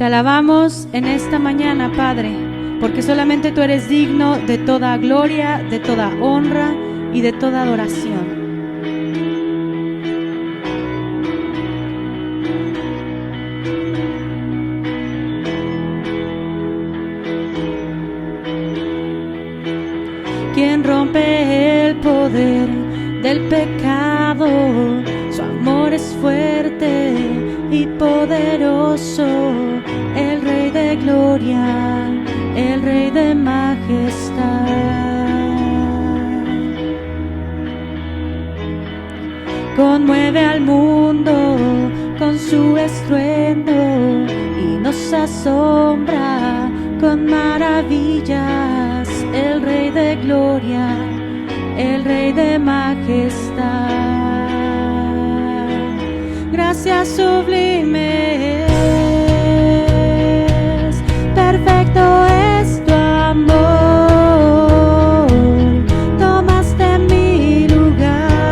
alabamos en esta mañana, Padre, porque solamente tú eres digno de toda gloria, de toda honra y de toda adoración. Quien rompe el poder del pecado, su amor es fuerte y poderoso, el Rey de gloria, el Rey de majestad. Conmueve al mundo con su estruendo y nos asombra con maravillas, el Rey de gloria, el Rey de majestad. Gracias sublimes, perfecto es tu amor, tomaste mi lugar,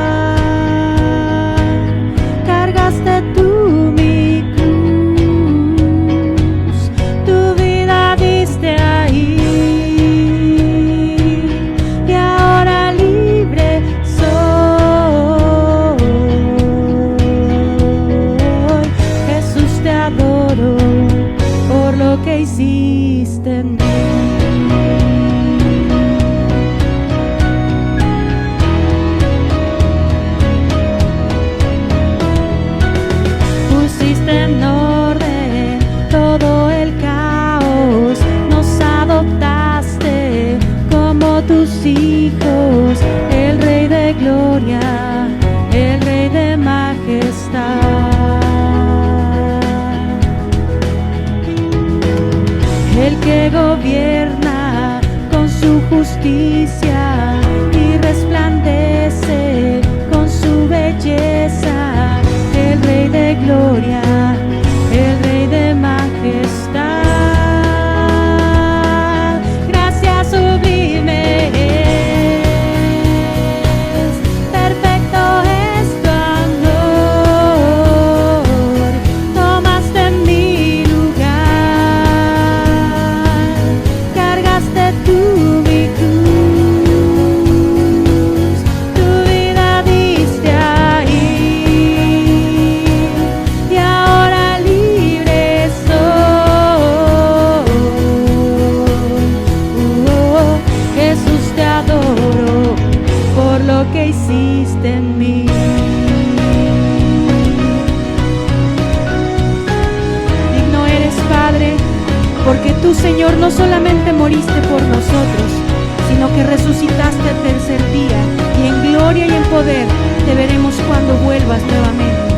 cargaste tú mi cruz, tu vida diste ahí, y ahora libre soy. Jesús, te adoro por lo que hiciste en mí. Pusiste en orden todo el caos, nos adoptaste como tus hijos, el Rey de gloria, el Rey de majestad. El que gobierna con su justicia y resplandece con su belleza, el Rey de gloria, el Rey de majestad. Gracias sublimes, perfecto es tu amor, tomaste mi lugar, cargaste tú mi cruz, tu vida diste ahí, y ahora libre soy. Jesús, te adoro por lo que hiciste en mí. Digno eres, Padre, porque tú, Señor, no solamente moriste por nosotros, sino que resucitaste el tercer día, y en gloria y en poder te veremos cuando vuelvas nuevamente.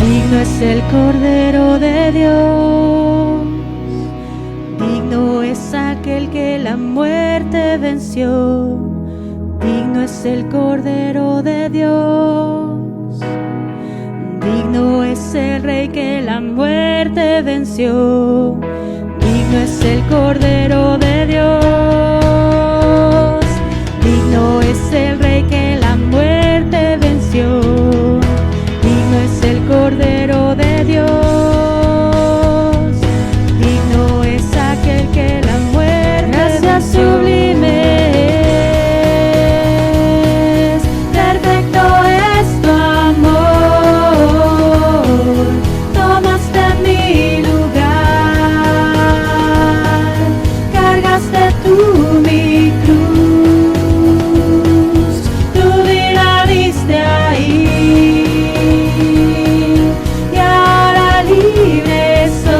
Digno es el Cordero de Dios, digno es aquel que la muerte venció, digno es el Cordero de Dios, digno es el Rey que la muerte venció, digno es el Cordero de Dios, digno es el Rey que la muerte venció, digno es el Cordero de Dios, digno es aquel que la muerte gracias sublimes, perfecto es tu amor, tomaste mi lugar, cargaste tú mi cruz, tu vida diste ahí, y ahora libre soy.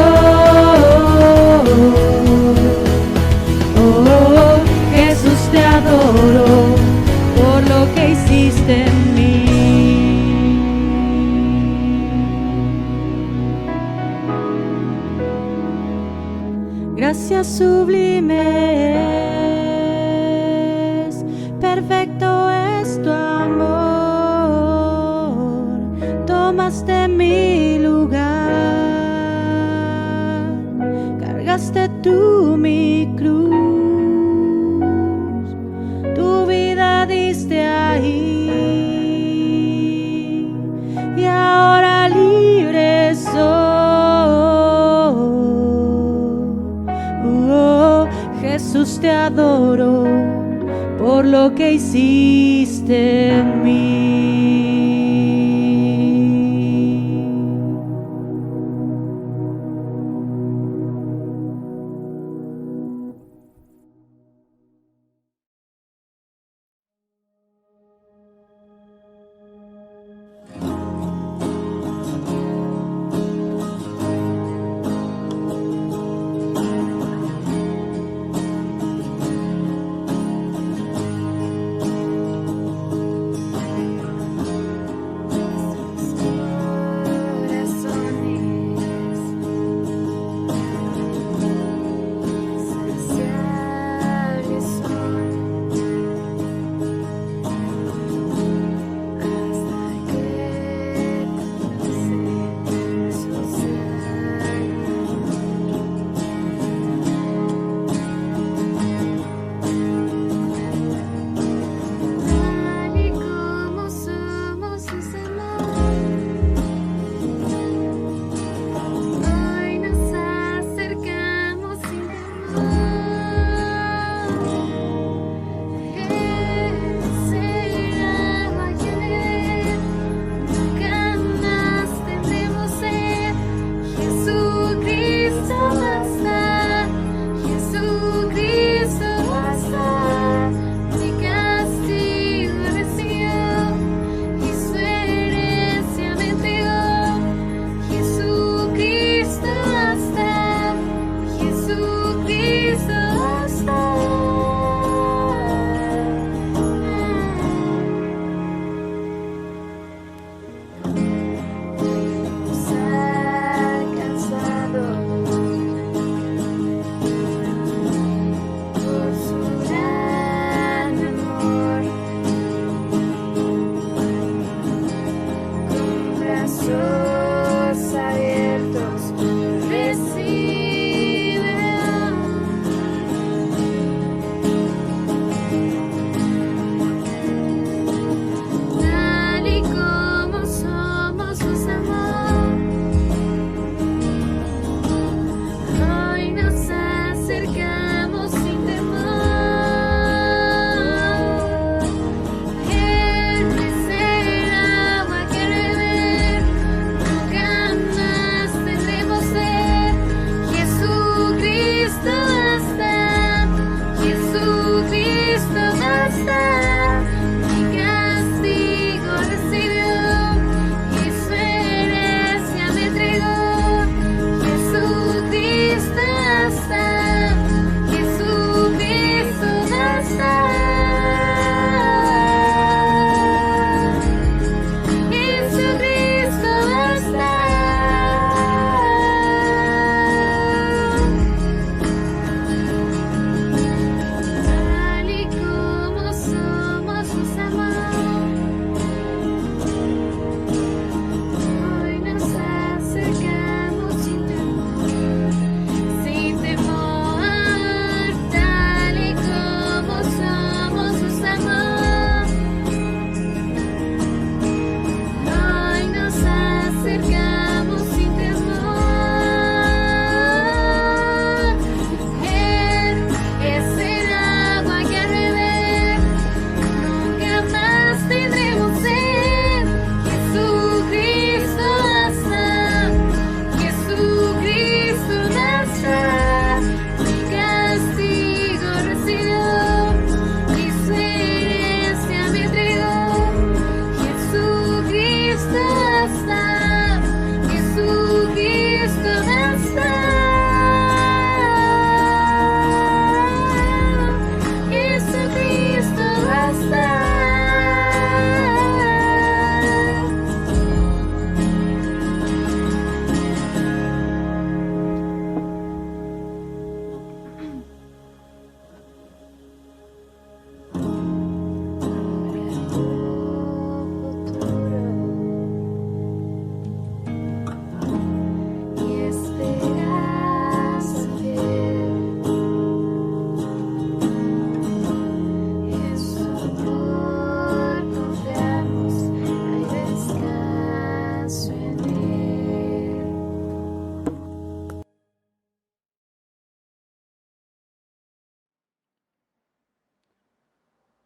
Oh, Jesús, te adoro por lo que hiciste en mí. Gracias sublimes, perfecto es tu amor, tomaste mi lugar, cargaste tú mi cruz, tu vida diste ahí, y ahora libre soy. Jesús, te adoro por lo que hiciste en mí.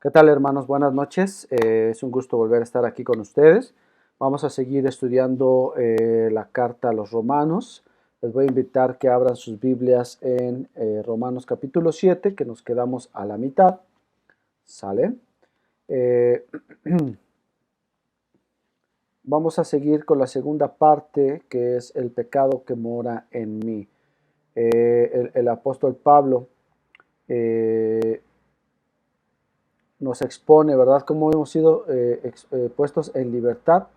¿Qué tal, hermanos? Buenas noches. Es un gusto volver a estar aquí con ustedes. Vamos a seguir estudiando la carta a los Romanos. Les voy a invitar que abran sus Biblias en Romanos capítulo 7, que nos quedamos a la mitad. ¿Sale? Eh, Vamos a seguir con la segunda parte, que es el pecado que mora en mí. El apóstol Pablo nos expone, ¿verdad?, cómo hemos sido puestos en libertad.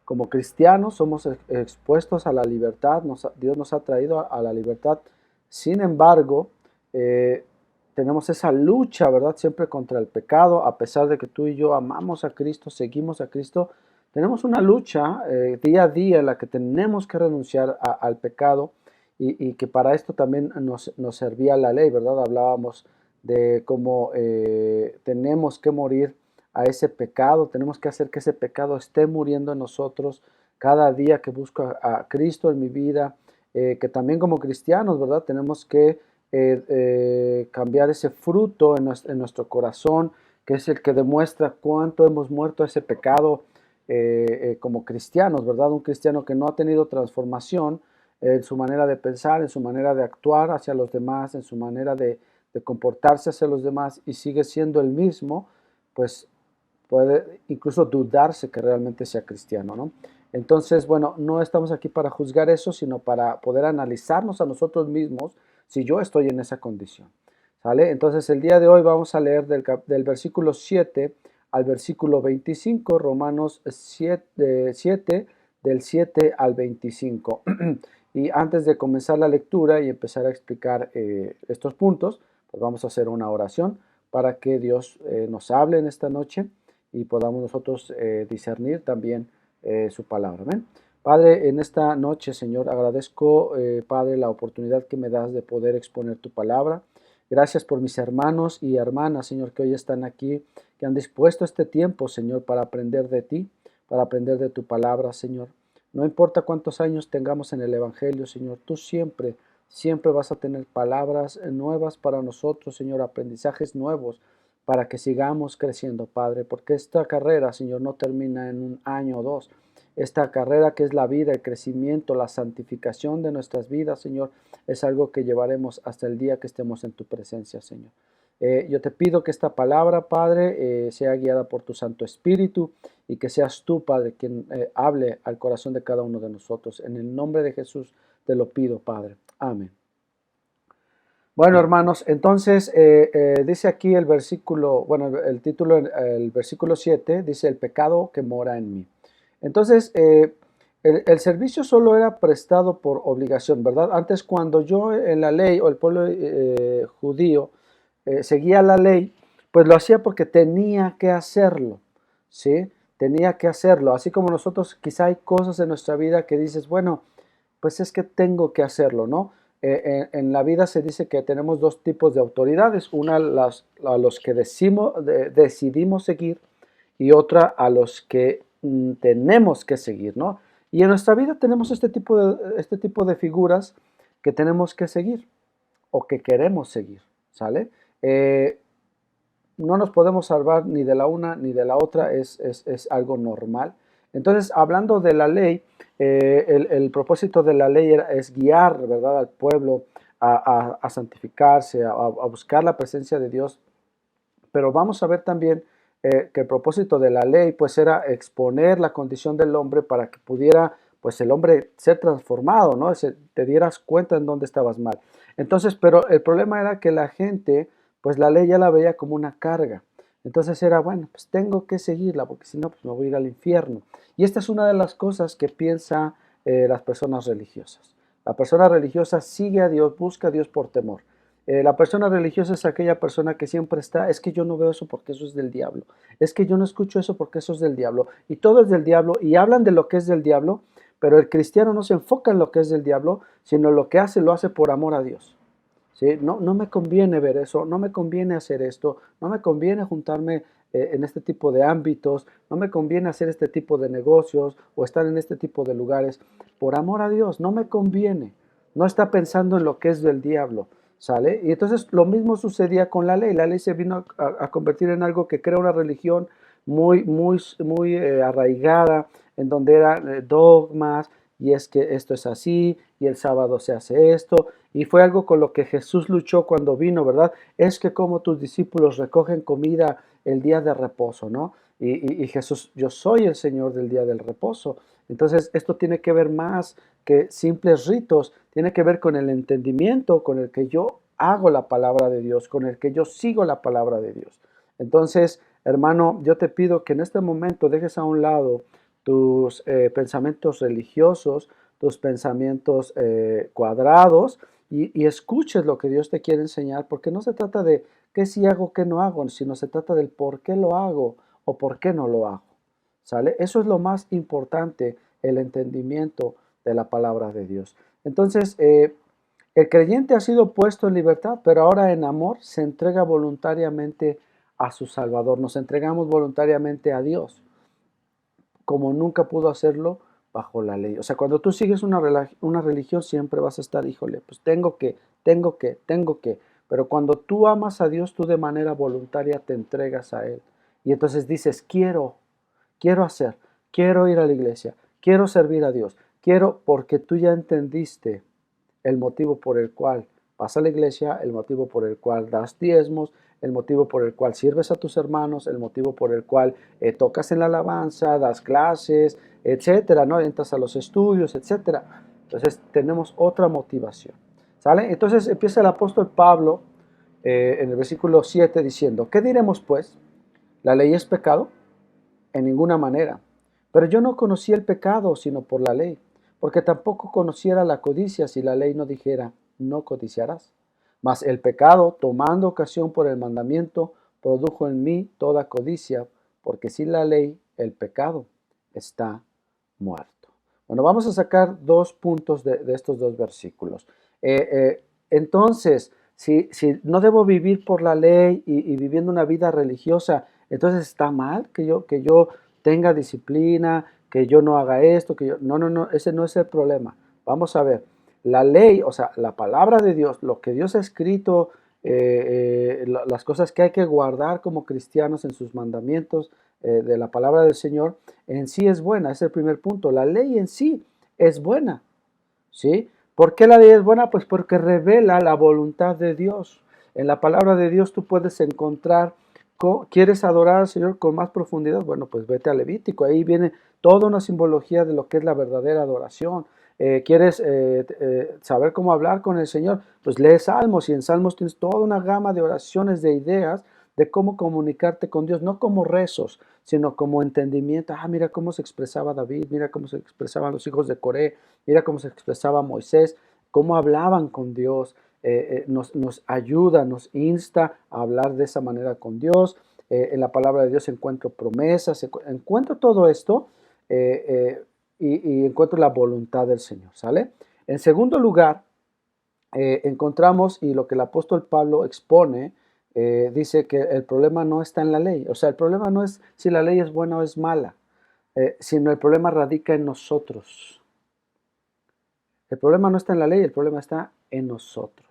Como cristianos somos expuestos a la libertad, Dios nos ha traído a la libertad. Sin embargo, tenemos esa lucha, ¿verdad?, siempre contra el pecado. A pesar de que tú y yo amamos a Cristo, seguimos a Cristo, tenemos una lucha día a día en la que tenemos que renunciar al pecado, y que para esto también nos servía la ley, ¿verdad? Hablábamos de cómo tenemos que morir a ese pecado, tenemos que hacer que ese pecado esté muriendo en nosotros cada día que busco a Cristo en mi vida, que también como cristianos, ¿verdad? Tenemos que cambiar ese fruto en nuestro corazón, que es el que demuestra cuánto hemos muerto a ese pecado como cristianos, ¿verdad? Un cristiano que no ha tenido transformación en su manera de pensar, en su manera de actuar hacia los demás, en su manera de comportarse hacia los demás, y sigue siendo el mismo, pues puede incluso dudarse que realmente sea cristiano, ¿no? Entonces, bueno, no estamos aquí para juzgar eso, sino para poder analizarnos a nosotros mismos si yo estoy en esa condición, ¿sale? Entonces, el día de hoy vamos a leer del versículo 7 al versículo 25, Romanos 7 del 7 al 25. Y antes de comenzar la lectura y empezar a explicar estos puntos, pues vamos a hacer una oración para que Dios nos hable en esta noche y podamos nosotros discernir también su palabra. ¿Ven? Padre, en esta noche, Señor, agradezco, Padre, la oportunidad que me das de poder exponer tu palabra. Gracias por mis hermanos y hermanas, Señor, que hoy están aquí, que han dispuesto este tiempo, Señor, para aprender de ti, para aprender de tu palabra, Señor. No importa cuántos años tengamos en el Evangelio, Señor, tú siempre vas a tener palabras nuevas para nosotros, Señor, aprendizajes nuevos para que sigamos creciendo, Padre, porque esta carrera, Señor, no termina en un año o dos. Esta carrera que es la vida, el crecimiento, la santificación de nuestras vidas, Señor, es algo que llevaremos hasta el día que estemos en tu presencia, Señor. Yo te pido que esta palabra, Padre, sea guiada por tu Santo Espíritu, y que seas tú, Padre, quien hable al corazón de cada uno de nosotros. En el nombre de Jesús te lo pido, Padre. Amén. Bueno, hermanos, entonces dice aquí el versículo, bueno, el título, el versículo 7, dice el pecado que mora en mí. Entonces, el servicio solo era prestado por obligación, ¿verdad? Antes, cuando yo en la ley, o el pueblo judío seguía la ley, pues lo hacía porque tenía que hacerlo, ¿sí? Tenía que hacerlo. Así como nosotros quizá hay cosas en nuestra vida que dices, bueno, pues es que tengo que hacerlo, ¿no? En la vida se dice que tenemos dos tipos de autoridades, una a los que decidimos seguir, y otra a los que tenemos que seguir, ¿no? Y en nuestra vida tenemos este tipo de figuras que tenemos que seguir o que queremos seguir, ¿sale? No nos podemos salvar ni de la una ni de la otra, es algo normal. Entonces, hablando de la ley, el propósito de la ley es guiar, ¿verdad?, al pueblo a santificarse, a buscar la presencia de Dios. Pero vamos a ver también que el propósito de la ley pues era exponer la condición del hombre para que pudiera pues el hombre ser transformado, ¿no? Te dieras cuenta en dónde estabas mal. Entonces, pero el problema era que la gente pues la ley ya la veía como una carga. Entonces era, bueno, pues tengo que seguirla porque si no, pues me voy a ir al infierno. Y esta es una de las cosas que piensan las personas religiosas. La persona religiosa sigue a Dios, busca a Dios por temor. La persona religiosa es aquella persona que siempre está, es que yo no veo eso porque eso es del diablo, es que yo no escucho eso porque eso es del diablo, y todo es del diablo, y hablan de lo que es del diablo, pero el cristiano no se enfoca en lo que es del diablo, sino lo que hace, lo hace por amor a Dios. ¿Sí? No, no me conviene ver eso, no me conviene hacer esto, no me conviene juntarme en este tipo de ámbitos, no me conviene hacer este tipo de negocios o estar en este tipo de lugares. Por amor a Dios, no me conviene. No está pensando en lo que es del diablo, ¿sale? Y entonces lo mismo sucedía con la ley. La ley se vino a convertir en algo que crea una religión muy arraigada, en donde eran dogmas, y es que esto es así, y el sábado se hace esto, y fue algo con lo que Jesús luchó cuando vino, ¿verdad? Es que como tus discípulos recogen comida el día de reposo, ¿no? Y Jesús, yo soy el Señor del día del reposo. Entonces, esto tiene que ver más que simples ritos, tiene que ver con el entendimiento con el que yo hago la palabra de Dios, con el que yo sigo la palabra de Dios. Entonces, hermano, yo te pido que en este momento dejes a un lado tus pensamientos religiosos, tus pensamientos cuadrados y escuches lo que Dios te quiere enseñar, porque no se trata de qué sí hago, qué no hago, sino se trata del por qué lo hago o por qué no lo hago. ¿Sale? Eso es lo más importante, el entendimiento de la palabra de Dios. Entonces, el creyente ha sido puesto en libertad, pero ahora en amor se entrega voluntariamente a su Salvador. Nos entregamos voluntariamente a Dios, como nunca pudo hacerlo bajo la ley. O sea, cuando tú sigues una religión siempre vas a estar, híjole, pues tengo que. Pero cuando tú amas a Dios, tú de manera voluntaria te entregas a Él. Y entonces dices, quiero hacer, quiero ir a la iglesia, quiero servir a Dios, quiero porque tú ya entendiste el motivo por el cual vas a la iglesia, el motivo por el cual das diezmos, el motivo por el cual sirves a tus hermanos, el motivo por el cual tocas en la alabanza, das clases, etcétera, ¿no? Entras a los estudios, etcétera. Entonces tenemos otra motivación, ¿sale? Entonces empieza el apóstol Pablo en el versículo 7 diciendo, ¿qué diremos pues? ¿La ley es pecado? En ninguna manera. Pero yo no conocía el pecado sino por la ley, porque tampoco conociera la codicia si la ley no dijera, no codiciarás. Mas el pecado, tomando ocasión por el mandamiento, produjo en mí toda codicia, porque sin la ley el pecado está muerto. Bueno, vamos a sacar dos puntos de estos dos versículos. Entonces, si no debo vivir por la ley y viviendo una vida religiosa, entonces está mal que yo tenga disciplina, que yo no haga esto, que yo... No, ese no es el problema. Vamos a ver, la ley, o sea, la palabra de Dios, lo que Dios ha escrito, las cosas que hay que guardar como cristianos en sus mandamientos de la palabra del Señor, en sí es buena, es el primer punto. La ley en sí es buena, ¿sí? ¿Por qué la ley es buena? Pues porque revela la voluntad de Dios. En la palabra de Dios tú puedes encontrar, ¿quieres adorar al Señor con más profundidad? Bueno, pues vete a Levítico, ahí viene toda una simbología de lo que es la verdadera adoración. ¿Quieres saber cómo hablar con el Señor? Pues lee Salmos y en Salmos tienes toda una gama de oraciones, de ideas de cómo comunicarte con Dios, no como rezos, sino como entendimiento. Ah, mira cómo se expresaba David, mira cómo se expresaban los hijos de Coré, mira cómo se expresaba Moisés, cómo hablaban con Dios. Nos ayuda, nos insta a hablar de esa manera con Dios. En la palabra de Dios encuentro promesas, encuentro todo esto y encuentro la voluntad del Señor, ¿sale? En segundo lugar, encontramos, y lo que el apóstol Pablo expone, dice que el problema no está en la ley. O sea, el problema no es si la ley es buena o es mala, sino el problema radica en nosotros. El problema no está en la ley, el problema está en nosotros.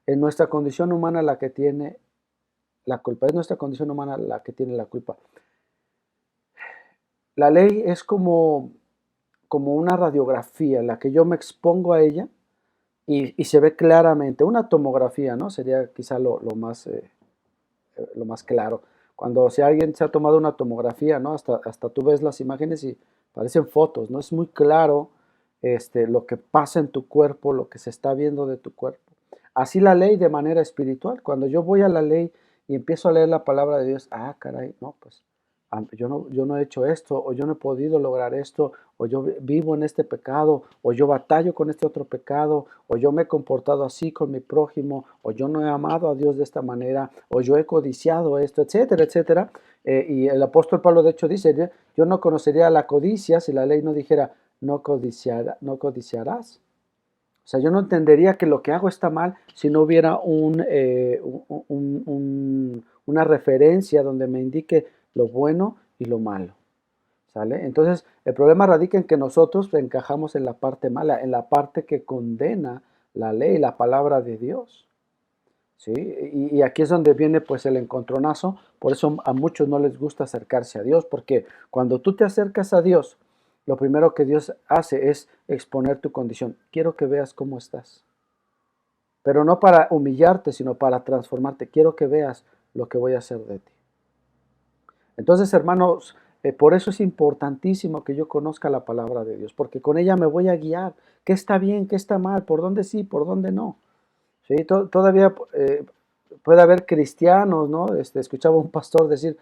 En nuestra condición humana la que tiene la culpa. Es nuestra condición humana la que tiene la culpa. La ley es como una radiografía en la que yo me expongo a ella y se ve claramente. Una tomografía, ¿no? Sería quizá lo más claro. Cuando si alguien se ha tomado una tomografía, ¿no? Hasta tú ves las imágenes y parecen fotos, ¿no? Es muy claro lo que pasa en tu cuerpo, lo que se está viendo de tu cuerpo. Así la ley de manera espiritual. Cuando yo voy a la ley y empiezo a leer la palabra de Dios, ah, caray, no, pues yo no he hecho esto, o yo no he podido lograr esto, o yo vivo en este pecado, o yo batallo con este otro pecado, o yo me he comportado así con mi prójimo, o yo no he amado a Dios de esta manera, o yo he codiciado esto, etcétera, etcétera. Y el apóstol Pablo de hecho dice, yo no conocería la codicia si la ley no dijera, no codiciarás. O sea, yo no entendería que lo que hago está mal si no hubiera una referencia donde me indique lo bueno y lo malo. ¿Sale? Entonces, el problema radica en que nosotros encajamos en la parte mala, en la parte que condena la ley, la palabra de Dios. ¿sí? Y aquí es donde viene pues el encontronazo. Por eso a muchos no les gusta acercarse a Dios, porque cuando tú te acercas a Dios, lo primero que Dios hace es exponer tu condición. Quiero que veas cómo estás, pero no para humillarte, sino para transformarte. Quiero que veas lo que voy a hacer de ti. Entonces, hermanos, por eso es importantísimo que yo conozca la palabra de Dios, porque con ella me voy a guiar. ¿Qué está bien? ¿Qué está mal? ¿Por dónde sí? ¿Por dónde no? ¿Sí? Todavía puede haber cristianos, ¿no? Escuchaba un pastor decir,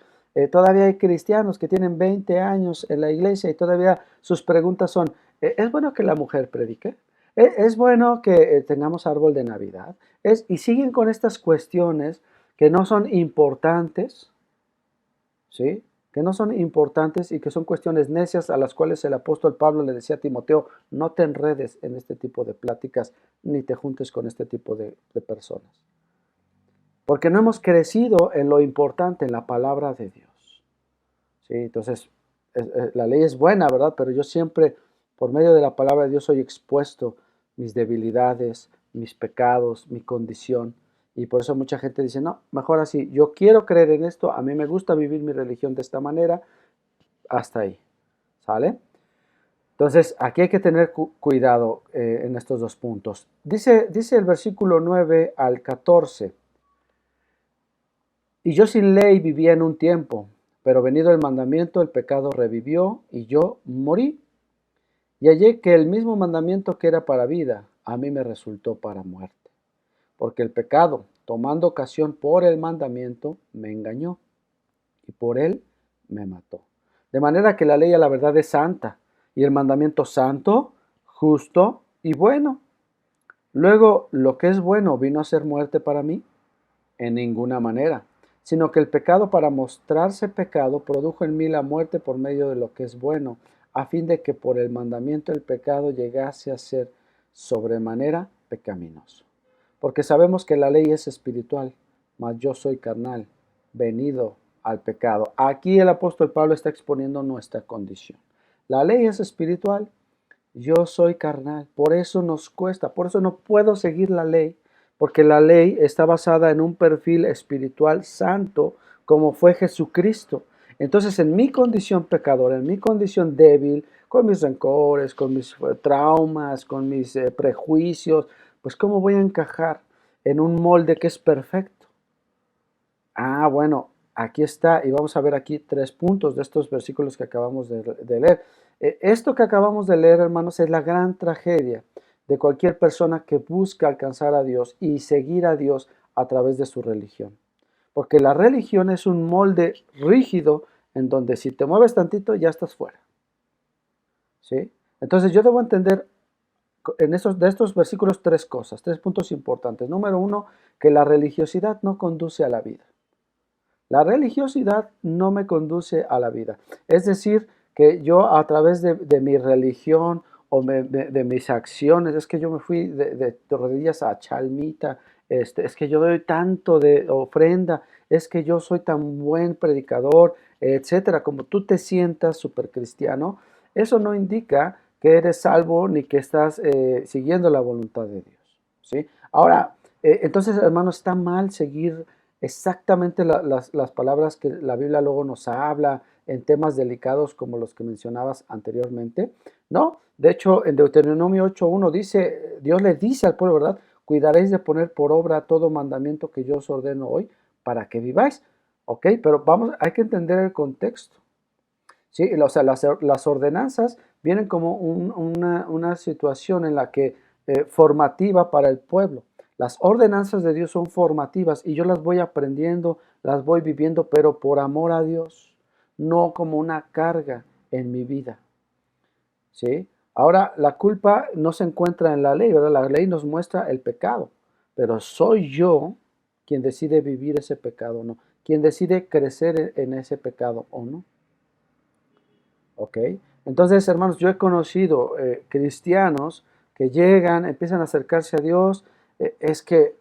todavía hay cristianos que tienen 20 años en la iglesia y todavía sus preguntas son, ¿es bueno que la mujer predique? ¿Es bueno que tengamos árbol de Navidad? Y siguen con estas cuestiones que no son importantes, ¿sí? Que no son importantes y que son cuestiones necias a las cuales el apóstol Pablo le decía a Timoteo, no te enredes en este tipo de pláticas ni te juntes con este tipo de personas. Porque no hemos crecido en lo importante, en la palabra de Dios. ¿Sí? Entonces, la ley es buena, ¿verdad? Pero yo siempre, por medio de la palabra de Dios, soy expuesto mis debilidades, mis pecados, mi condición. Y por eso mucha gente dice, no, mejor así, yo quiero creer en esto, a mí me gusta vivir mi religión de esta manera, hasta ahí, ¿sale? Entonces, aquí hay que tener cuidado en estos dos puntos. Dice el versículo 9 al 14, y yo sin ley vivía en un tiempo, pero venido el mandamiento, el pecado revivió y yo morí. Y hallé que el mismo mandamiento que era para vida, a mí me resultó para muerte. Porque el pecado, tomando ocasión por el mandamiento, me engañó y por él me mató. De manera que la ley a la verdad es santa y el mandamiento santo, justo y bueno. Luego, lo que es bueno vino a ser muerte para mí, en ninguna manera, sino que el pecado para mostrarse pecado produjo en mí la muerte por medio de lo que es bueno, a fin de que por el mandamiento el pecado llegase a ser sobremanera pecaminoso. Porque sabemos que la ley es espiritual, mas yo soy carnal, venido al pecado. Aquí el apóstol Pablo está exponiendo nuestra condición. La ley es espiritual, yo soy carnal, por eso nos cuesta, por eso no puedo seguir la ley, porque la ley está basada en un perfil espiritual santo como fue Jesucristo. Entonces, en mi condición pecadora, en mi condición débil, con mis rencores, con mis traumas, con mis prejuicios, pues ¿cómo voy a encajar en un molde que es perfecto? Ah, bueno, aquí está, y vamos a ver aquí 3 puntos de estos versículos que acabamos de leer. Esto que acabamos de leer, hermanos, es la gran tragedia de cualquier persona que busca alcanzar a Dios y seguir a Dios a través de su religión. Porque la religión es un molde rígido en donde si te mueves tantito ya estás fuera. ¿Sí? Entonces yo debo entender de estos versículos 3 cosas, 3 puntos importantes. Número 1, que la religiosidad no conduce a la vida. La religiosidad no me conduce a la vida. Es decir, que yo a través de mi religión o de mis acciones, es que yo me fui de rodillas a Chalmita, es que yo doy tanto de ofrenda, es que yo soy tan buen predicador, etcétera. Como tú te sientas súper cristiano, eso no indica que eres salvo ni que estás siguiendo la voluntad de Dios, ¿sí? Ahora, entonces, hermano, está mal seguir exactamente las palabras que la Biblia luego nos habla en temas delicados como los que mencionabas anteriormente. No, de hecho en Deuteronomio 8.1 dice, Dios le dice al pueblo, ¿verdad? Cuidaréis de poner por obra todo mandamiento que yo os ordeno hoy para que viváis. ¿Ok? Pero hay que entender el contexto. ¿Sí? O sea, las ordenanzas vienen como una situación en la que formativa para el pueblo. Las ordenanzas de Dios son formativas y yo las voy aprendiendo, las voy viviendo, pero por amor a Dios, no como una carga en mi vida. ¿Sí? Ahora, la culpa no se encuentra en la ley, ¿verdad? La ley nos muestra el pecado, pero soy yo quien decide vivir ese pecado o no, quien decide crecer en ese pecado o no. ¿Ok? Entonces, hermanos, yo he conocido cristianos que llegan, empiezan a acercarse a Dios, es que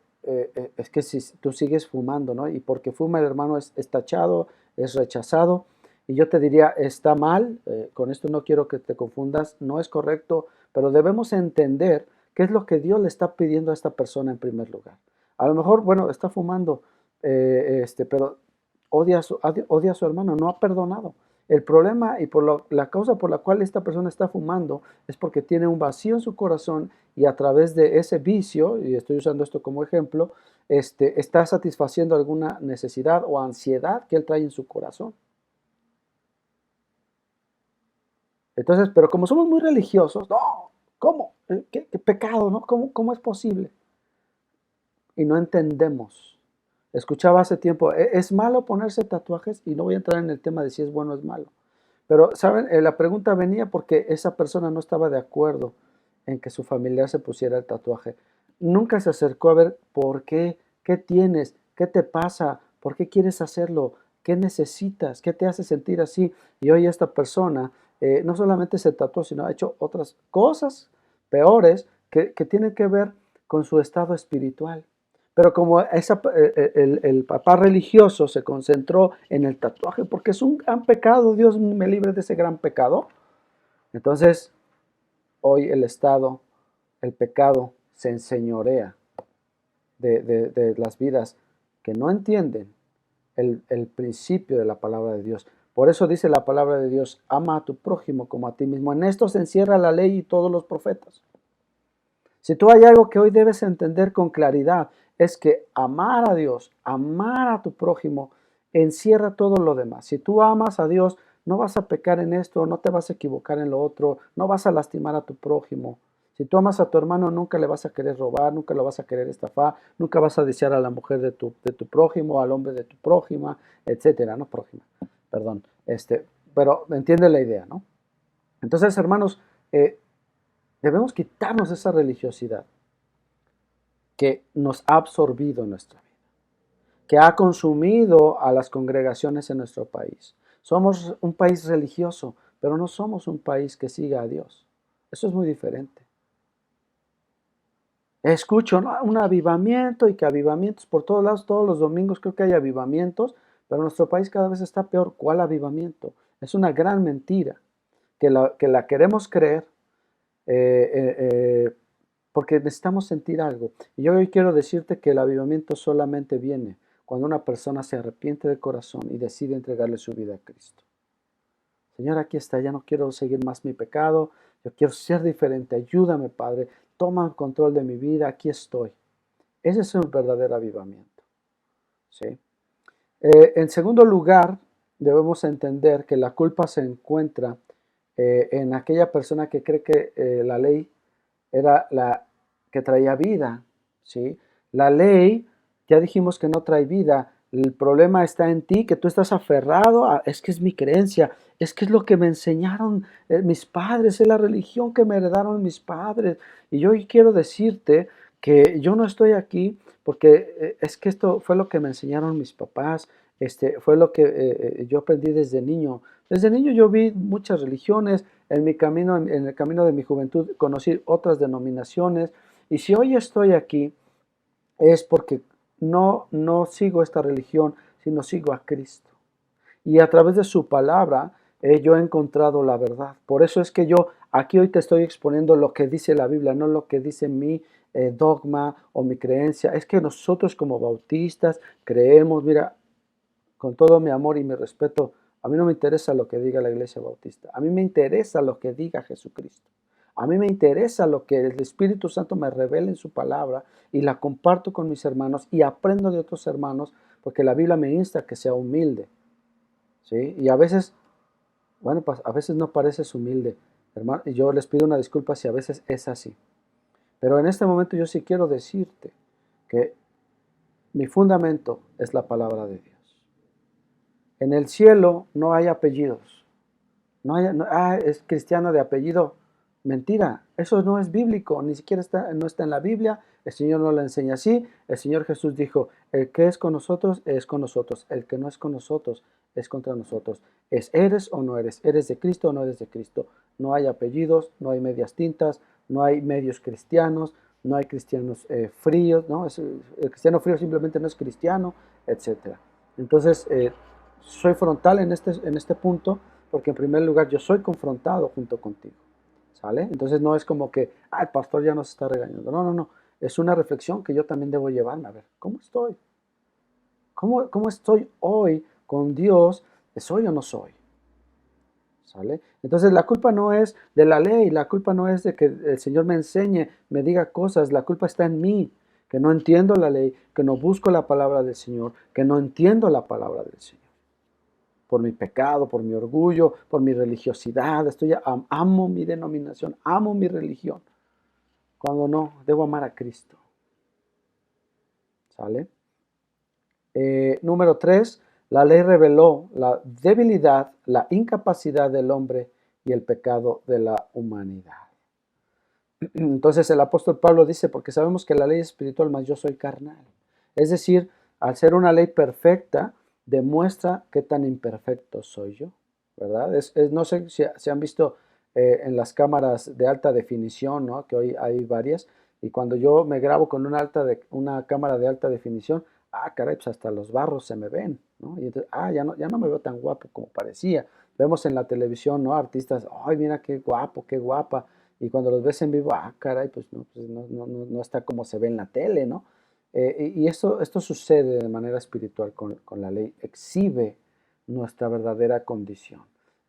si tú sigues fumando, ¿no? Y porque fuma el hermano es tachado, es rechazado. Y yo te diría, está mal, con esto no quiero que te confundas, no es correcto, pero debemos entender qué es lo que Dios le está pidiendo a esta persona en primer lugar. A lo mejor, bueno, está fumando, pero odia a su hermano, no ha perdonado. El problema y la causa por la cual esta persona está fumando es porque tiene un vacío en su corazón y a través de ese vicio, y estoy usando esto como ejemplo, está satisfaciendo alguna necesidad o ansiedad que él trae en su corazón. Entonces, pero como somos muy religiosos, no, ¿cómo? ¿Qué pecado, no? ¿Cómo es posible? Y no entendemos. Escuchaba hace tiempo, ¿es malo ponerse tatuajes? Y no voy a entrar en el tema de si es bueno o es malo. Pero, ¿saben? La pregunta venía porque esa persona no estaba de acuerdo en que su familiar se pusiera el tatuaje. Nunca se acercó a ver por qué tienes, qué te pasa, por qué quieres hacerlo, qué necesitas, qué te hace sentir así. Y hoy esta persona no solamente se tatuó, sino ha hecho otras cosas peores que tienen que ver con su estado espiritual. Pero como el papá religioso se concentró en el tatuaje, porque es un gran pecado, Dios me libre de ese gran pecado, entonces hoy el pecado se enseñorea de las vidas que no entienden el principio de la palabra de Dios. Por eso dice la palabra de Dios, ama a tu prójimo como a ti mismo. En esto se encierra la ley y todos los profetas. Si tú hay algo que hoy debes entender con claridad, es que amar a Dios, amar a tu prójimo, encierra todo lo demás. Si tú amas a Dios, no vas a pecar en esto, no te vas a equivocar en lo otro, no vas a lastimar a tu prójimo. Si tú amas a tu hermano, nunca le vas a querer robar, nunca lo vas a querer estafar, nunca vas a desear a la mujer de tu prójimo, al hombre de tu prójima, etcétera, no prójima, perdón. Pero entiende la idea, ¿no? Entonces, hermanos, debemos quitarnos esa religiosidad que nos ha absorbido en nuestra vida, que ha consumido a las congregaciones en nuestro país. Somos un país religioso, pero no somos un país que siga a Dios. Eso es muy diferente. Escucho, ¿no?, un avivamiento y que avivamientos por todos lados, todos los domingos creo que hay avivamientos, pero nuestro país cada vez está peor. ¿Cuál avivamiento? Es una gran mentira que la queremos creer, porque necesitamos sentir algo. Y yo hoy quiero decirte que el avivamiento solamente viene cuando una persona se arrepiente de corazón y decide entregarle su vida a Cristo. Señor, aquí está, ya no quiero seguir más mi pecado, yo quiero ser diferente, ayúdame, Padre, toma control de mi vida, aquí estoy. Ese es un verdadero avivamiento, ¿sí? En segundo lugar, debemos entender que la culpa se encuentra en aquella persona que cree que la ley era la que traía vida, ¿sí? La ley, ya dijimos que no trae vida. El problema está en ti, que tú estás aferrado a, es que es mi creencia, es que es lo que me enseñaron mis padres, es la religión que me heredaron mis padres. Y yo hoy quiero decirte que yo no estoy aquí porque es que esto fue lo que me enseñaron mis papás, fue lo que yo aprendí desde niño. Desde niño yo vi muchas religiones, en mi camino, en el camino de mi juventud, conocí otras denominaciones. Y si hoy estoy aquí, es porque no sigo esta religión, sino sigo a Cristo. Y a través de su palabra, yo he encontrado la verdad. Por eso es que yo aquí hoy te estoy exponiendo lo que dice la Biblia, no lo que dice mi dogma o mi creencia. Es que nosotros como bautistas creemos, mira, con todo mi amor y mi respeto, a mí no me interesa lo que diga la Iglesia Bautista. A mí me interesa lo que diga Jesucristo. A mí me interesa lo que el Espíritu Santo me revela en su palabra y la comparto con mis hermanos y aprendo de otros hermanos porque la Biblia me insta a que sea humilde, ¿sí? Y a veces, bueno, pues a veces no pareces humilde, hermano, y yo les pido una disculpa si a veces es así. Pero en este momento yo sí quiero decirte que mi fundamento es la palabra de Dios. En el cielo no hay apellidos. Es cristiano de apellido. Mentira, eso no es bíblico, ni siquiera no está en la Biblia. El Señor no lo enseña así. El Señor Jesús dijo, el que es con nosotros, es con nosotros. El que no es con nosotros, es contra nosotros. Eres o no eres. Eres de Cristo o no eres de Cristo. No hay apellidos, no hay medias tintas, no hay medios cristianos, no hay cristianos fríos, ¿no? El cristiano frío simplemente no es cristiano, etc. Entonces, soy frontal en este punto, porque en primer lugar yo soy confrontado junto contigo, ¿sale? Entonces no es como que, el pastor ya nos está regañando. No, no, no. es una reflexión que yo también debo llevarme. A ver, ¿cómo estoy? ¿Cómo estoy hoy con Dios? ¿Soy o no soy? ¿Sale? Entonces la culpa no es de la ley, la culpa no es de que el Señor me enseñe, me diga cosas, la culpa está en mí, que no entiendo la ley, que no busco la palabra del Señor, que no entiendo la palabra del Señor. Por mi pecado, por mi orgullo, por mi religiosidad, amo mi denominación, amo mi religión, cuando no, debo amar a Cristo. ¿Sale? Número 3, la ley reveló la debilidad, la incapacidad del hombre y el pecado de la humanidad. Entonces el apóstol Pablo dice, porque sabemos que la ley es espiritual, mas yo soy carnal. Es decir, al ser una ley perfecta, demuestra qué tan imperfecto soy yo, ¿verdad? No sé si han visto en las cámaras de alta definición, ¿no? Que hoy hay varias, y cuando yo me grabo con una cámara de alta definición, caray, pues hasta los barros se me ven, ¿no? Y entonces, ya no me veo tan guapo como parecía. Vemos en la televisión, ¿no? Artistas, ay, mira qué guapo, qué guapa. Y cuando los ves en vivo, caray, pues no está como se ve en la tele, ¿no? Y esto sucede de manera espiritual con la ley, exhibe nuestra verdadera condición.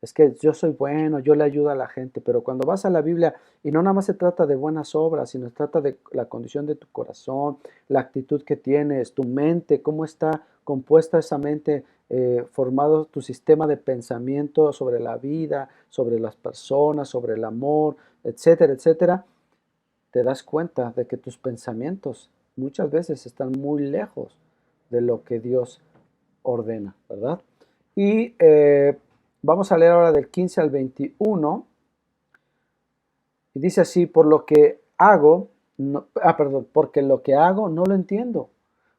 Es que yo soy bueno, yo le ayudo a la gente, pero cuando vas a la Biblia, y no nada más se trata de buenas obras, sino se trata de la condición de tu corazón, la actitud que tienes, tu mente, cómo está compuesta esa mente, formado tu sistema de pensamiento sobre la vida, sobre las personas, sobre el amor, etcétera, etcétera, te das cuenta de que tus pensamientos muchas veces están muy lejos de lo que Dios ordena, ¿verdad? Y vamos a leer ahora del 15 al 21, y dice así, porque lo que hago no lo entiendo,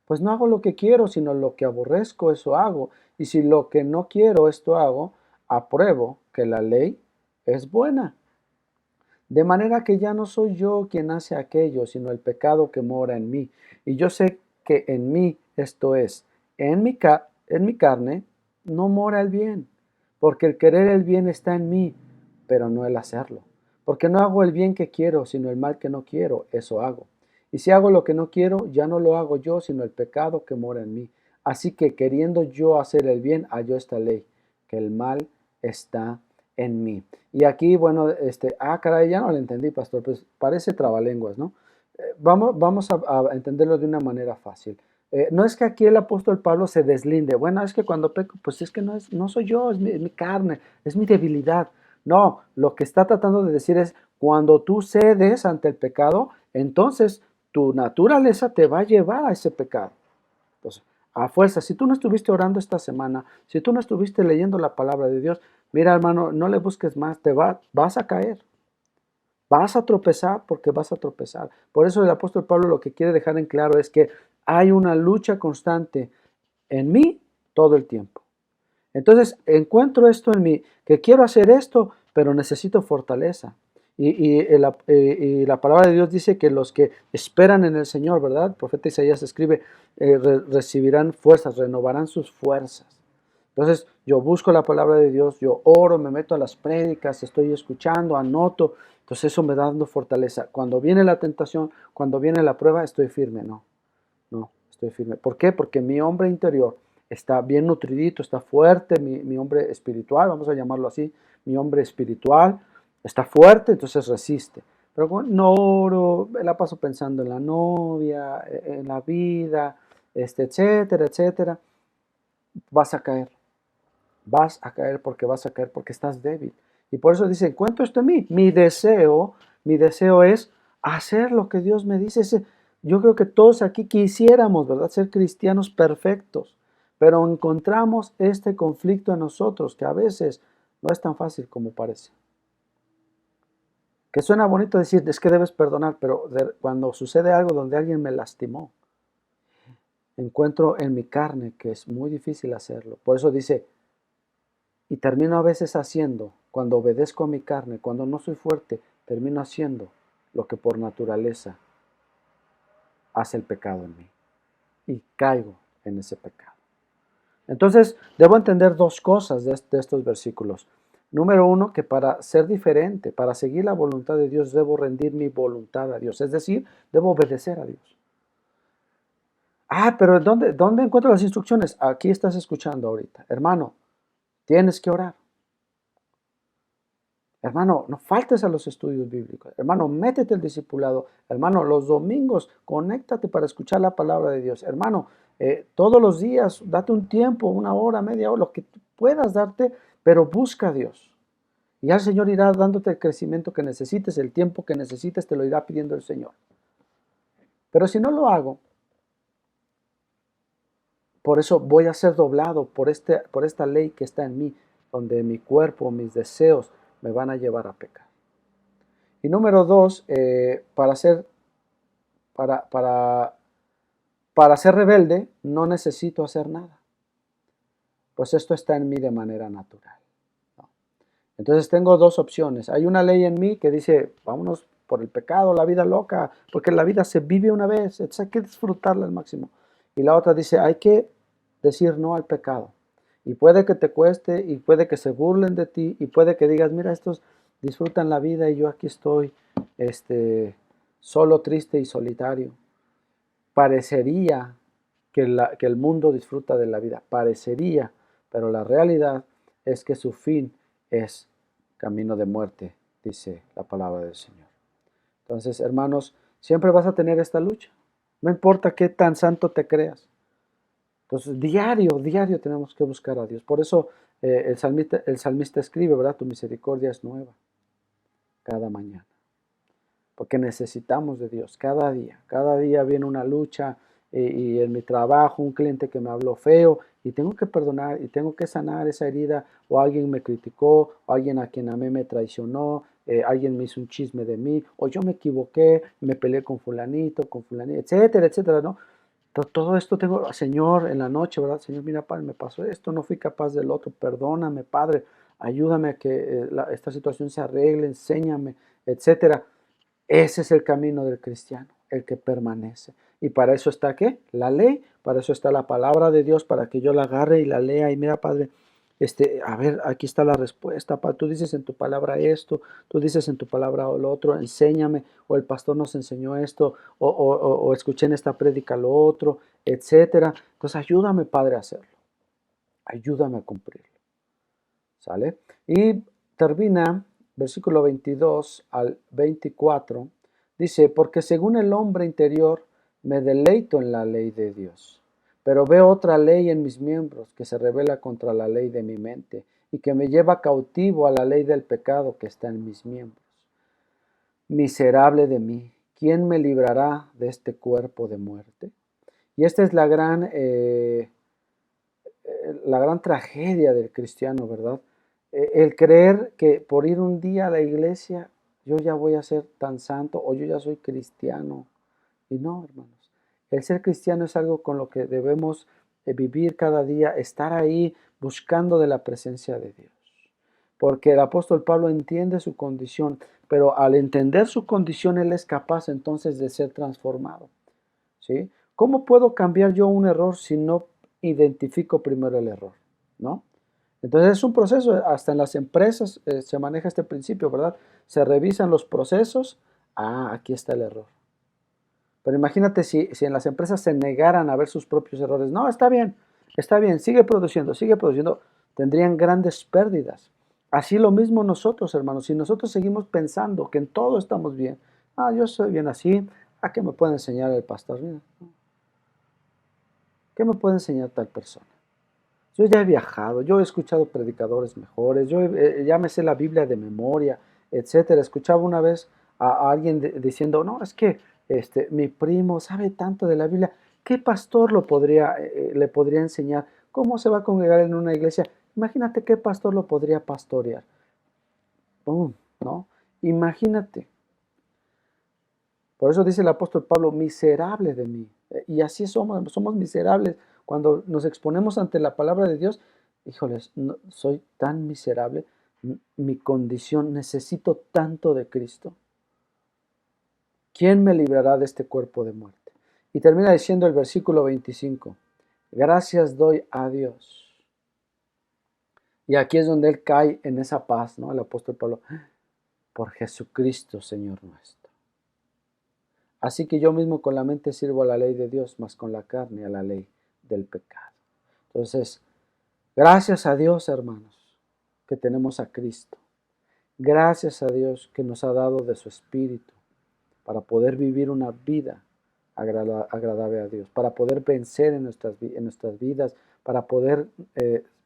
pues no hago lo que quiero, sino lo que aborrezco, eso hago, y si lo que no quiero, esto hago, apruebo que la ley es buena. De manera que ya no soy yo quien hace aquello, sino el pecado que mora en mí. Y yo sé que en mí, esto es, en mi carne, no mora el bien, porque el querer el bien está en mí, pero no el hacerlo. Porque no hago el bien que quiero, sino el mal que no quiero, eso hago. Y si hago lo que no quiero, ya no lo hago yo, sino el pecado que mora en mí. Así que queriendo yo hacer el bien, hallo esta ley, que el mal está en mí. Y aquí, bueno, caray, ya no lo entendí, pastor, pues parece trabalenguas, ¿no? Vamos a entenderlo de una manera fácil. No es que aquí el apóstol Pablo se deslinde, bueno, es que cuando peco, pues es que no soy yo, es mi carne, es mi debilidad. No, lo que está tratando de decir es, cuando tú cedes ante el pecado, entonces tu naturaleza te va a llevar a ese pecado. Entonces, a fuerza, si tú no estuviste orando esta semana, si tú no estuviste leyendo la palabra de Dios, mira hermano, no le busques más, vas a caer. Vas a tropezar porque vas a tropezar. Por eso el apóstol Pablo lo que quiere dejar en claro es que hay una lucha constante en mí todo el tiempo. Entonces encuentro esto en mí, que quiero hacer esto, pero necesito fortaleza. Y la palabra de Dios dice que los que esperan en el Señor, ¿verdad? El profeta Isaías escribe, recibirán fuerzas, renovarán sus fuerzas. Entonces yo busco la palabra de Dios, yo oro, me meto a las prédicas, estoy escuchando, anoto, entonces eso me da dando fortaleza. Cuando viene la tentación, cuando viene la prueba, estoy firme, no, estoy firme. ¿Por qué? Porque mi hombre interior está bien nutridito, está fuerte, mi hombre espiritual, vamos a llamarlo así, mi hombre espiritual está fuerte, entonces resiste. Pero cuando no oro, me la paso pensando en la novia, en la vida, etcétera, etcétera, vas a caer. Vas a caer porque estás débil. Y por eso dice, encuentro esto en mí. Mi deseo es hacer lo que Dios me dice. Yo creo que todos aquí quisiéramos, ¿verdad?, ser cristianos perfectos, pero encontramos este conflicto en nosotros que a veces no es tan fácil como parece. Que suena bonito decir, es que debes perdonar, pero cuando sucede algo donde alguien me lastimó, encuentro en mi carne que es muy difícil hacerlo. Por eso dice, y termino a veces haciendo, cuando obedezco a mi carne, cuando no soy fuerte, termino haciendo lo que por naturaleza hace el pecado en mí. Y caigo en ese pecado. Entonces, debo entender dos cosas de estos versículos. Número uno, que para ser diferente, para seguir la voluntad de Dios, debo rendir mi voluntad a Dios. Es decir, debo obedecer a Dios. Pero ¿dónde encuentro las instrucciones? Aquí estás escuchando ahorita. Hermano, tienes que orar. Hermano, no faltes a los estudios bíblicos. Hermano, métete al discipulado. Hermano, los domingos, conéctate para escuchar la palabra de Dios. Hermano, todos los días, date un tiempo, una hora, media hora, lo que tú puedas darte, pero busca a Dios. Y ya el Señor irá dándote el crecimiento que necesites, el tiempo que necesites, te lo irá pidiendo el Señor. Pero si no lo hago, por eso voy a ser doblado por esta ley que está en mí, donde mi cuerpo, mis deseos me van a llevar a pecar. Y número dos, para ser rebelde no necesito hacer nada, pues esto está en mí de manera natural, ¿no? Entonces tengo dos opciones. Hay una ley en mí que dice, vámonos por el pecado, la vida loca, porque la vida se vive una vez, entonces hay que disfrutarla al máximo. Y la otra dice, hay que decir no al pecado. Y puede que te cueste, y puede que se burlen de ti, y puede que digas, mira, estos disfrutan la vida y yo aquí estoy solo, triste y solitario. Parecería que el mundo disfruta de la vida, parecería, pero la realidad es que su fin es camino de muerte, dice la palabra del Señor. Entonces, hermanos, siempre vas a tener esta lucha, no importa qué tan santo te creas. Entonces, diario tenemos que buscar a Dios. Por eso el salmista escribe, ¿verdad? Tu misericordia es nueva cada mañana. Porque necesitamos de Dios cada día viene una lucha y en mi trabajo un cliente que me habló feo y tengo que perdonar y tengo que sanar esa herida, o alguien me criticó, o alguien a quien amé me traicionó, alguien me hizo un chisme de mí, o yo me equivoqué, me peleé con fulanito, etcétera, etcétera, ¿no? Todo esto tengo, Señor, en la noche, ¿verdad? Señor, mira, Padre, me pasó esto, no fui capaz del otro, perdóname, Padre, ayúdame a que esta situación se arregle, enséñame, etcétera. Ese es el camino del cristiano, el que permanece. Y para eso está, ¿qué? La ley, para eso está la palabra de Dios, para que yo la agarre y la lea. Y mira, Padre, a ver, aquí está la respuesta. Tú dices en tu palabra esto, tú dices en tu palabra lo otro, enséñame, o el pastor nos enseñó esto, o escuché en esta prédica lo otro, etcétera. Entonces ayúdame, Padre, a hacerlo. Ayúdame a cumplirlo. ¿Sale? Y termina versículo 22 al 24, dice, porque según el hombre interior me deleito en la ley de Dios, pero veo otra ley en mis miembros que se revela contra la ley de mi mente y que me lleva cautivo a la ley del pecado que está en mis miembros. Miserable de mí, ¿quién me librará de este cuerpo de muerte? Y esta es la gran tragedia del cristiano, ¿verdad? El creer que por ir un día a la iglesia yo ya voy a ser tan santo o yo ya soy cristiano. Y no, hermanos. El ser cristiano es algo con lo que debemos vivir cada día, estar ahí buscando de la presencia de Dios. Porque el apóstol Pablo entiende su condición, pero al entender su condición él es capaz entonces de ser transformado. ¿Sí? ¿Cómo puedo cambiar yo un error si no identifico primero el error? ¿No? Entonces es un proceso, hasta en las empresas se maneja este principio, ¿verdad? Se revisan los procesos, aquí está el error. Pero imagínate si en las empresas se negaran a ver sus propios errores. No, está bien, sigue produciendo, tendrían grandes pérdidas. Así lo mismo nosotros, hermanos, si nosotros seguimos pensando que en todo estamos bien, yo soy bien así, ¿a qué me puede enseñar el pastor? ¿Qué me puede enseñar tal persona? Yo ya he viajado, yo he escuchado predicadores mejores, ya me sé la Biblia de memoria, etcétera. Escuchaba una vez a alguien diciendo, no, es que mi primo sabe tanto de la Biblia, ¿qué pastor le podría enseñar? ¿Cómo se va a congregar en una iglesia? Imagínate qué pastor lo podría pastorear. ¡Pum! ¿No? Imagínate. Por eso dice el apóstol Pablo, miserable de mí. Y así somos miserables. Cuando nos exponemos ante la palabra de Dios, híjoles, soy tan miserable, mi condición, necesito tanto de Cristo. ¿Quién me librará de este cuerpo de muerte? Y termina diciendo el versículo 25, gracias doy a Dios. Y aquí es donde él cae en esa paz, ¿no? El apóstol Pablo, por Jesucristo, Señor nuestro. Así que yo mismo con la mente sirvo a la ley de Dios, mas con la carne a la ley del pecado. Entonces, gracias a Dios, hermanos, que tenemos a Cristo. Gracias a Dios que nos ha dado de su Espíritu para poder vivir una vida agradable a Dios, para poder vencer en nuestras vidas, para poder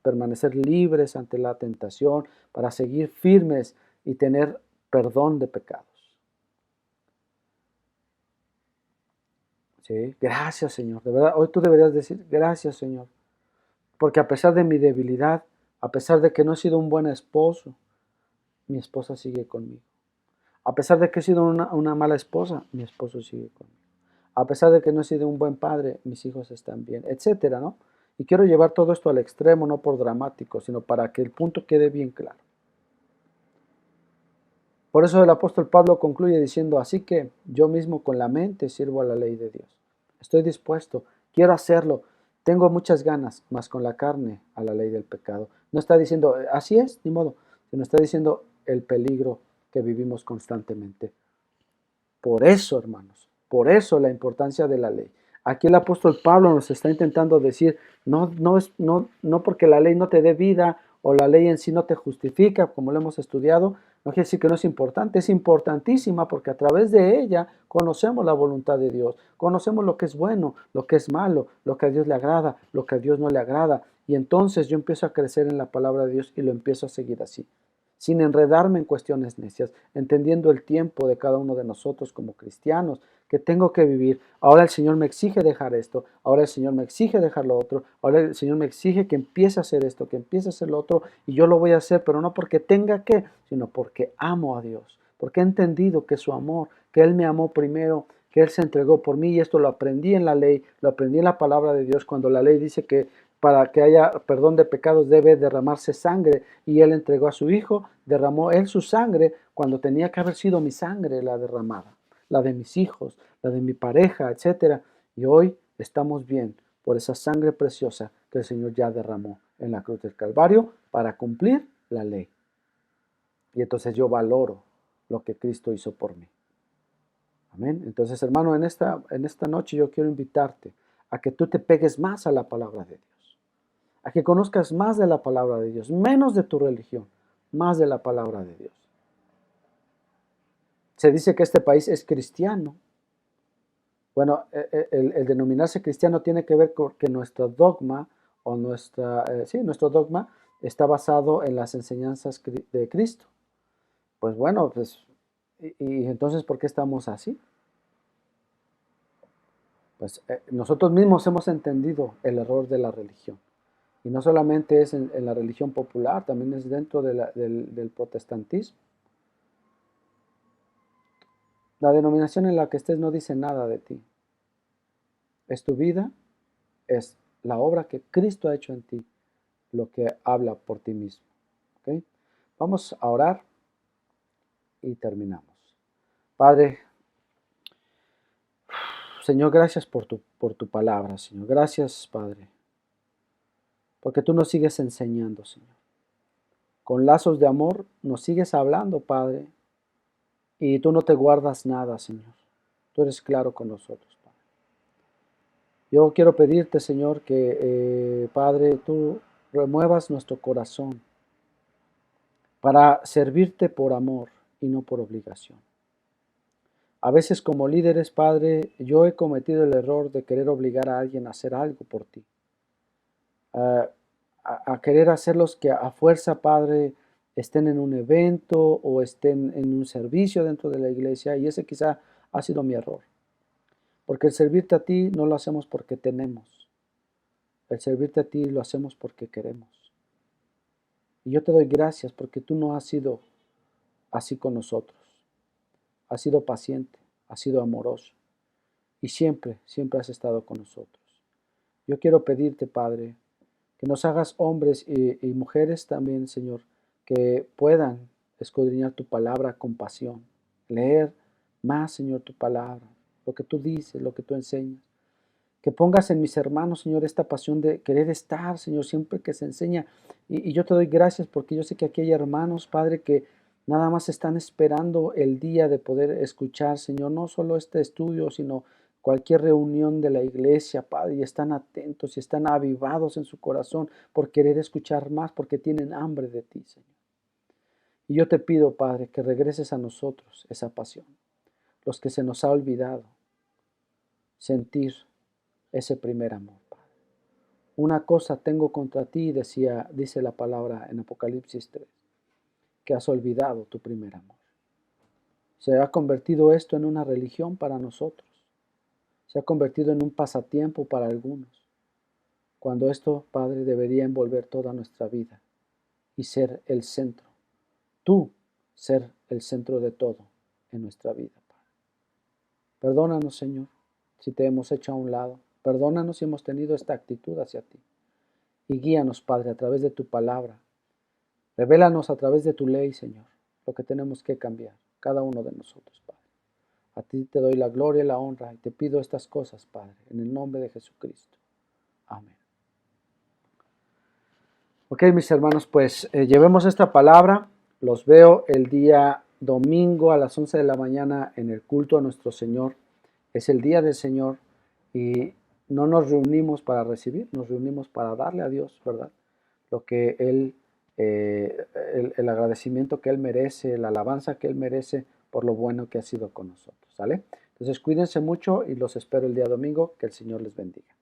permanecer libres ante la tentación, para seguir firmes y tener perdón de pecados. ¿Sí? Gracias, Señor. De verdad, hoy tú deberías decir, gracias, Señor, porque a pesar de mi debilidad, a pesar de que no he sido un buen esposo, mi esposa sigue conmigo. A pesar de que he sido una mala esposa, mi esposo sigue conmigo. A pesar de que no he sido un buen padre, mis hijos están bien, etcétera, ¿no? Y quiero llevar todo esto al extremo, no por dramático, sino para que el punto quede bien claro. Por eso el apóstol Pablo concluye diciendo, así que yo mismo con la mente sirvo a la ley de Dios. Estoy dispuesto, quiero hacerlo, tengo muchas ganas, mas con la carne a la ley del pecado. No está diciendo, así es, ni modo, sino está diciendo el peligro que vivimos constantemente. Por eso, hermanos, por eso la importancia de la ley. Aquí el apóstol Pablo nos está intentando decir, no porque la ley no te dé vida o la ley en sí no te justifica, como lo hemos estudiado, no quiere decir que no es importante, es importantísima porque a través de ella conocemos la voluntad de Dios, conocemos lo que es bueno, lo que es malo, lo que a Dios le agrada, lo que a Dios no le agrada. Y entonces yo empiezo a crecer en la palabra de Dios y lo empiezo a seguir así, sin enredarme en cuestiones necias, entendiendo el tiempo de cada uno de nosotros como cristianos, que tengo que vivir. Ahora el Señor me exige dejar esto, ahora el Señor me exige dejar lo otro, ahora el Señor me exige que empiece a hacer esto, que empiece a hacer lo otro, y yo lo voy a hacer, pero no porque tenga que, sino porque amo a Dios, porque he entendido que su amor, que Él me amó primero, que Él se entregó por mí, y esto lo aprendí en la ley, lo aprendí en la palabra de Dios, cuando la ley dice que para que haya perdón de pecados debe derramarse sangre, y Él entregó a su Hijo, derramó Él su sangre cuando tenía que haber sido mi sangre la derramada, la de mis hijos, la de mi pareja, etcétera. Y hoy estamos bien por esa sangre preciosa que el Señor ya derramó en la cruz del Calvario para cumplir la ley. Y entonces yo valoro lo que Cristo hizo por mí. Amén. Entonces, hermano, en esta noche yo quiero invitarte a que tú te pegues más a la palabra de Dios, a que conozcas más de la palabra de Dios, menos de tu religión, más de la palabra de Dios. Se dice que este país es cristiano. Bueno, el denominarse cristiano tiene que ver con que nuestro dogma o nuestro dogma está basado en las enseñanzas de Cristo. Pues bueno, pues, y entonces, ¿por qué estamos así? Pues nosotros mismos hemos entendido el error de la religión. Y no solamente es en la religión popular, también es dentro del protestantismo. La denominación en la que estés no dice nada de ti. Es tu vida, es la obra que Cristo ha hecho en ti, lo que habla por ti mismo. ¿Okay? Vamos a orar y terminamos. Padre, Señor, gracias por tu palabra, Señor. Gracias, Padre, porque tú nos sigues enseñando, Señor. Con lazos de amor nos sigues hablando, Padre, y tú no te guardas nada, Señor. Tú eres claro con nosotros, Padre. Yo quiero pedirte, Señor, que, Padre, tú remuevas nuestro corazón para servirte por amor y no por obligación. A veces como líderes, Padre, yo he cometido el error de querer obligar a alguien a hacer algo por ti. A querer hacerlos que a fuerza, Padre, estén en un evento o estén en un servicio dentro de la iglesia, y ese quizá ha sido mi error. Porque el servirte a ti no lo hacemos porque tenemos. El servirte a ti lo hacemos porque queremos. Y yo te doy gracias porque tú no has sido así con nosotros. Has sido paciente, has sido amoroso. Y siempre, siempre has estado con nosotros. Yo quiero pedirte, Padre, que nos hagas hombres y mujeres también, Señor, que puedan escudriñar tu palabra con pasión, leer más, Señor, tu palabra, lo que tú dices, lo que tú enseñas. Que pongas en mis hermanos, Señor, esta pasión de querer estar, Señor, siempre que se enseña, Y yo te doy gracias porque yo sé que aquí hay hermanos, Padre, que nada más están esperando el día de poder escuchar, Señor, no solo este estudio, sino cualquier reunión de la iglesia, Padre, y están atentos y están avivados en su corazón por querer escuchar más, porque tienen hambre de ti, Señor. Y yo te pido, Padre, que regreses a nosotros esa pasión, los que se nos ha olvidado sentir ese primer amor, Padre. Una cosa tengo contra ti, dice la palabra en Apocalipsis 3, que has olvidado tu primer amor. Se ha convertido esto en una religión para nosotros. Se ha convertido en un pasatiempo para algunos. Cuando esto, Padre, debería envolver toda nuestra vida y ser el centro. Tú ser el centro de todo en nuestra vida, Padre. Perdónanos, Señor, si te hemos hecho a un lado. Perdónanos si hemos tenido esta actitud hacia ti. Y guíanos, Padre, a través de tu palabra. Revélanos a través de tu ley, Señor, lo que tenemos que cambiar, cada uno de nosotros, Padre. A ti te doy la gloria y la honra y te pido estas cosas, Padre, en el nombre de Jesucristo. Amén. Ok, mis hermanos, pues llevemos esta palabra. Los veo el día domingo a las 11 de la mañana en el culto a nuestro Señor. Es el día del Señor y no nos reunimos para recibir, nos reunimos para darle a Dios, ¿verdad? Lo que Él, el agradecimiento que Él merece, la alabanza que Él merece por lo bueno que ha sido con nosotros, ¿sale? Entonces cuídense mucho y los espero el día domingo. Que el Señor les bendiga.